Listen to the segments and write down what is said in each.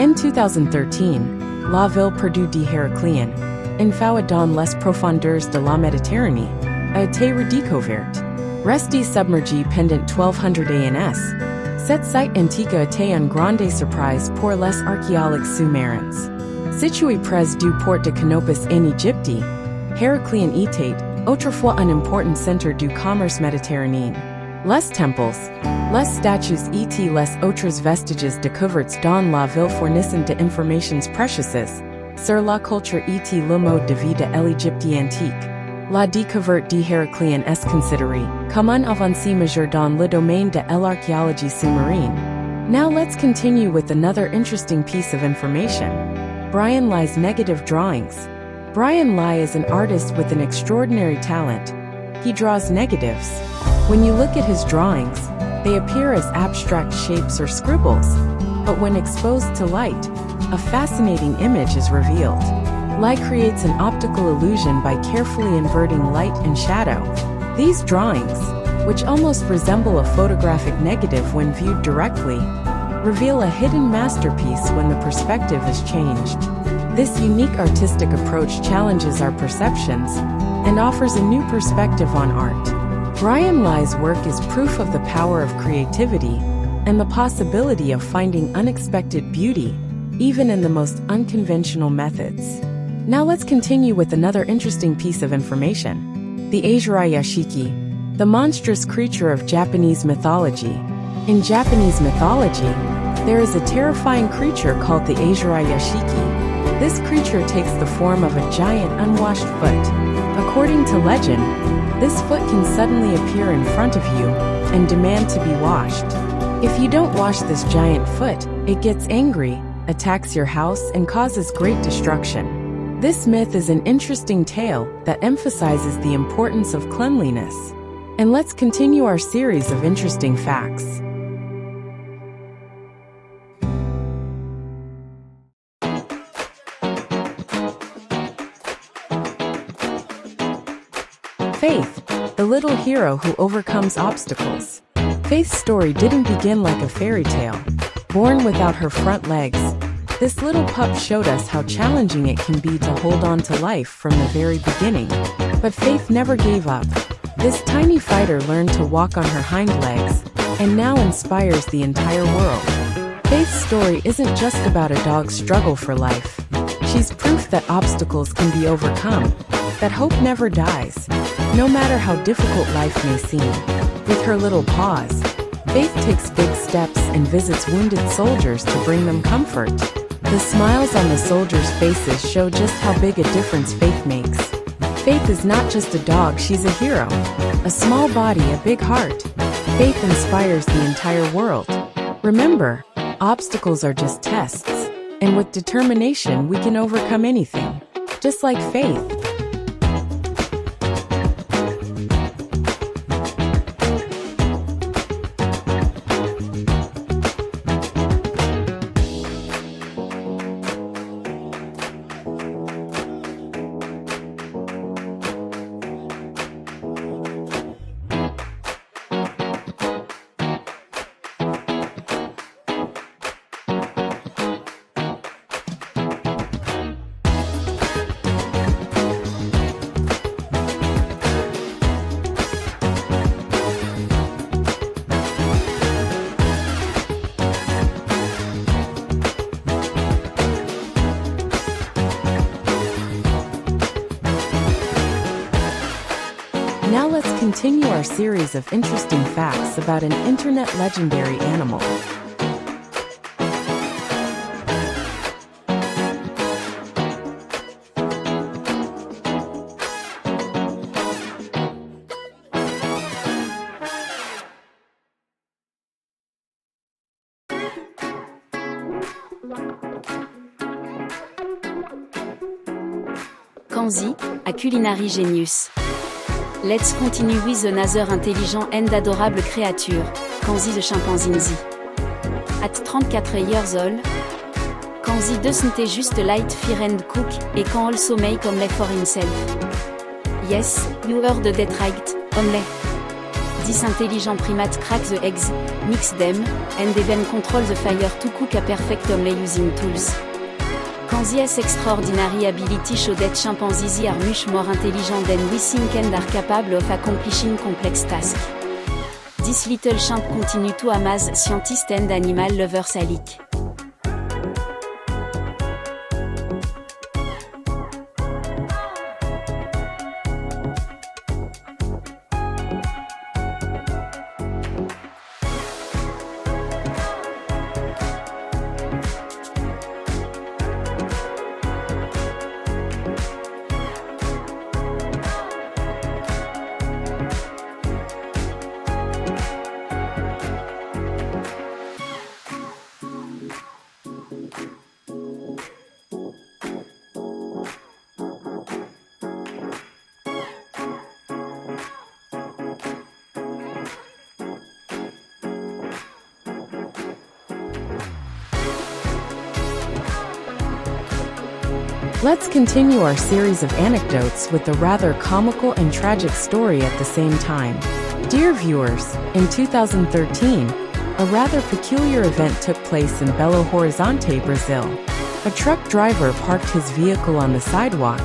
En 2013, la ville perdue de Héraclien, une fois dans les profondeurs de la Méditerranée, a été redécouverte. Restée submergée pendant 1200 ans, cette site antique a été une grande surprise pour les archéologues sous-marins. Située près du port de Canopus en Égypte, Héraclien était, autrefois un important centre du commerce méditerranéen. Les temples, les statues et les autres vestiges découverts dans la ville fournissent des informations précieuses sur la culture et le mode de vie de l'Égypte antique. La découverte de Héraclien est considérée comme un avancée majeur dans le domaine de l'archéologie sous-marine. Now let's continue with another interesting piece of information. Brian Lie's negative drawings. Brian Lie is an artist with an extraordinary talent. He draws negatives. When you look at his drawings, they appear as abstract shapes or scribbles, but when exposed to light, a fascinating image is revealed. Lie creates an optical illusion by carefully inverting light and shadow. These drawings, which almost resemble a photographic negative when viewed directly, reveal a hidden masterpiece when the perspective is changed. This unique artistic approach challenges our perceptions and offers a new perspective on art. Brian Lie's work is proof of the power of creativity and the possibility of finding unexpected beauty, even in the most unconventional methods. Now let's continue with another interesting piece of information. The Azura Yashiki, the monstrous creature of Japanese mythology. In Japanese mythology, there is a terrifying creature called the Azura Yashiki. This creature takes the form of a giant unwashed foot. According to legend, this foot can suddenly appear in front of you and demand to be washed. If you don't wash this giant foot, it gets angry, attacks your house, and causes great destruction. This myth is an interesting tale that emphasizes the importance of cleanliness. And let's continue our series of interesting facts. Faith, the little hero who overcomes obstacles. Faith's story didn't begin like a fairy tale. Born without her front legs, this little pup showed us how challenging it can be to hold on to life from the very beginning. But Faith never gave up. This tiny fighter learned to walk on her hind legs, and now inspires the entire world. Faith's story isn't just about a dog's struggle for life. She's proof that obstacles can be overcome, that hope never dies, no matter how difficult life may seem. With her little paws, Faith takes big steps and visits wounded soldiers to bring them comfort. The smiles on the soldiers' faces show just how big a difference Faith makes. Faith is not just a dog, she's a hero. A small body, a big heart. Faith inspires the entire world. Remember, obstacles are just tests, and with determination we can overcome anything. Just like Faith. Now let's continue our series of interesting facts about an internet legendary animal. Envie, a culinary genius. Let's continue with another intelligent and adorable creature, Envie the chimpanzee. At 34 years old, Envie doesn't just light fear and cook, and can also make omelette for himself. Yes, you heard that right, omelette. This intelligent primate crack the eggs, mix them, and even control the fire to cook a perfect only using tools. Can this extraordinary ability show that chimpanzees are much more intelligent than we think and are capable of accomplishing complex tasks. This little chimp continue to amaze scientists and animal lovers alike. Let's continue our series of anecdotes with a rather comical and tragic story at the same time. Dear viewers, in 2013, a rather peculiar event took place in Belo Horizonte, Brazil. A truck driver parked his vehicle on the sidewalk,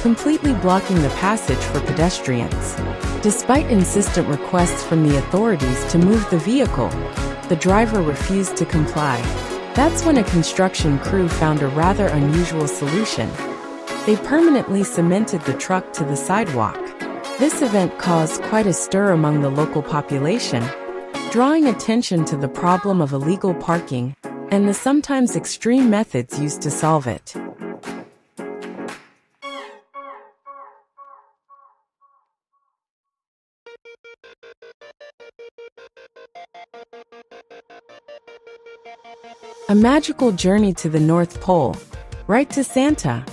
completely blocking the passage for pedestrians. Despite insistent requests from the authorities to move the vehicle, the driver refused to comply. That's when a construction crew found a rather unusual solution. They permanently cemented the truck to the sidewalk. This event caused quite a stir among the local population, drawing attention to the problem of illegal parking and the sometimes extreme methods used to solve it. A magical journey to the North Pole. Write to Santa.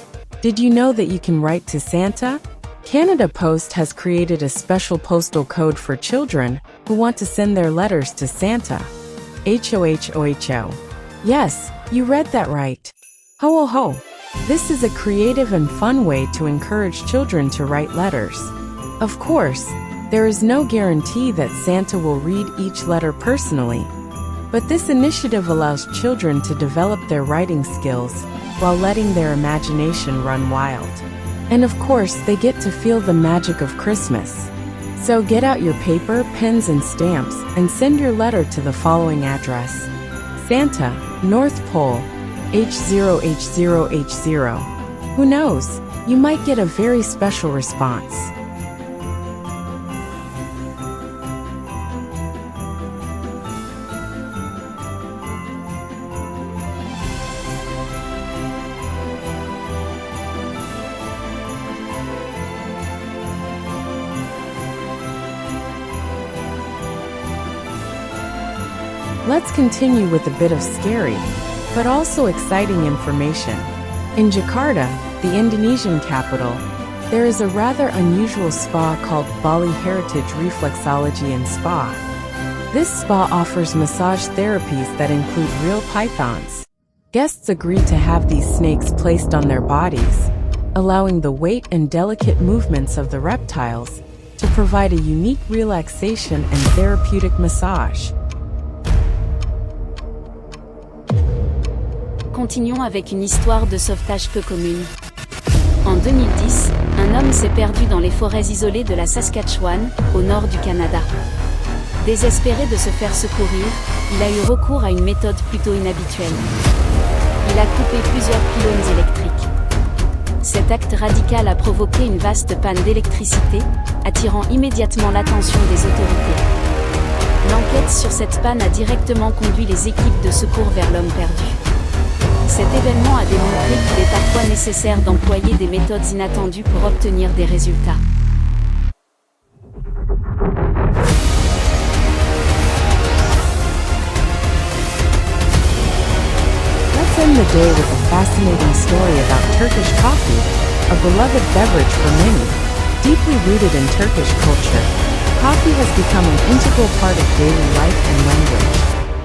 Did you know that you can write to Santa? Canada Post has created a special postal code for children who want to send their letters to Santa. HOHOHO. Yes, you read that right. Ho ho ho. This is a creative and fun way to encourage children to write letters. Of course, there is no guarantee that Santa will read each letter personally. But this initiative allows children to develop their writing skills while letting their imagination run wild. And of course, they get to feel the magic of Christmas. So get out your paper, pens, and stamps and send your letter to the following address. Santa, North Pole, H0H0H0. Who knows? You might get a very special response. Let's continue with a bit of scary, but also exciting information. In Jakarta, the Indonesian capital, there is a rather unusual spa called Bali Heritage Reflexology and Spa. This spa offers massage therapies that include real pythons. Guests agree to have these snakes placed on their bodies, allowing the weight and delicate movements of the reptiles to provide a unique relaxation and therapeutic massage. Continuons avec une histoire de sauvetage peu commune. En 2010, un homme s'est perdu dans les forêts isolées de la Saskatchewan, au nord du Canada. Désespéré de se faire secourir, il a eu recours à une méthode plutôt inhabituelle. Il a coupé plusieurs pylônes électriques. Cet acte radical a provoqué une vaste panne d'électricité, attirant immédiatement l'attention des autorités. L'enquête sur cette panne a directement conduit les équipes de secours vers l'homme perdu. Cet événement a démontré qu'il est parfois nécessaire d'employer des méthodes inattendues pour obtenir des résultats. Let's end the day with a fascinating story about Turkish coffee, a beloved beverage for many. Deeply rooted in Turkish culture, coffee has become an integral part of daily life and language.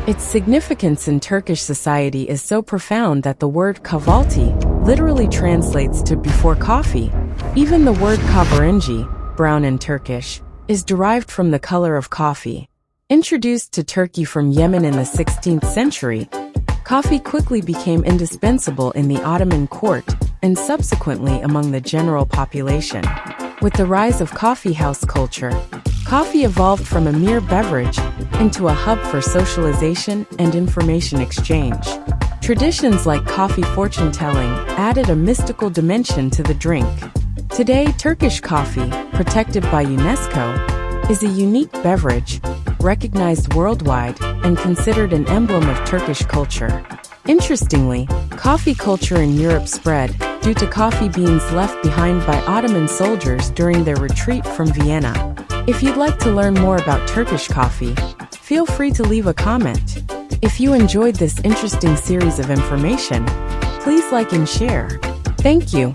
Its significance in Turkish society is so profound that the word kahvaltı literally translates to before coffee. Even the word kahverengi, brown in Turkish, is derived from the color of coffee. Introduced to Turkey from Yemen in the 16th century, coffee quickly became indispensable in the Ottoman court and subsequently among the general population. With the rise of coffeehouse culture, coffee evolved from a mere beverage into a hub for socialization and information exchange. Traditions like coffee fortune-telling added a mystical dimension to the drink. Today, Turkish coffee, protected by UNESCO, is a unique beverage, recognized worldwide, and considered an emblem of Turkish culture. Interestingly, coffee culture in Europe spread due to coffee beans left behind by Ottoman soldiers during their retreat from Vienna. If you'd like to learn more about Turkish coffee, feel free to leave a comment. If you enjoyed this interesting series of information, please like and share. Thank you.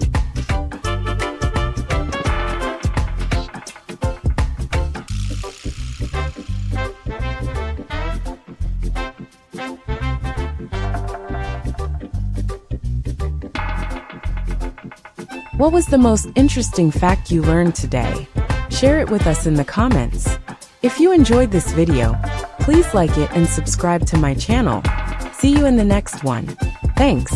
What was the most interesting fact you learned today? Share it with us in the comments. If you enjoyed this video, please like it and subscribe to my channel. See you in the next one. Thanks.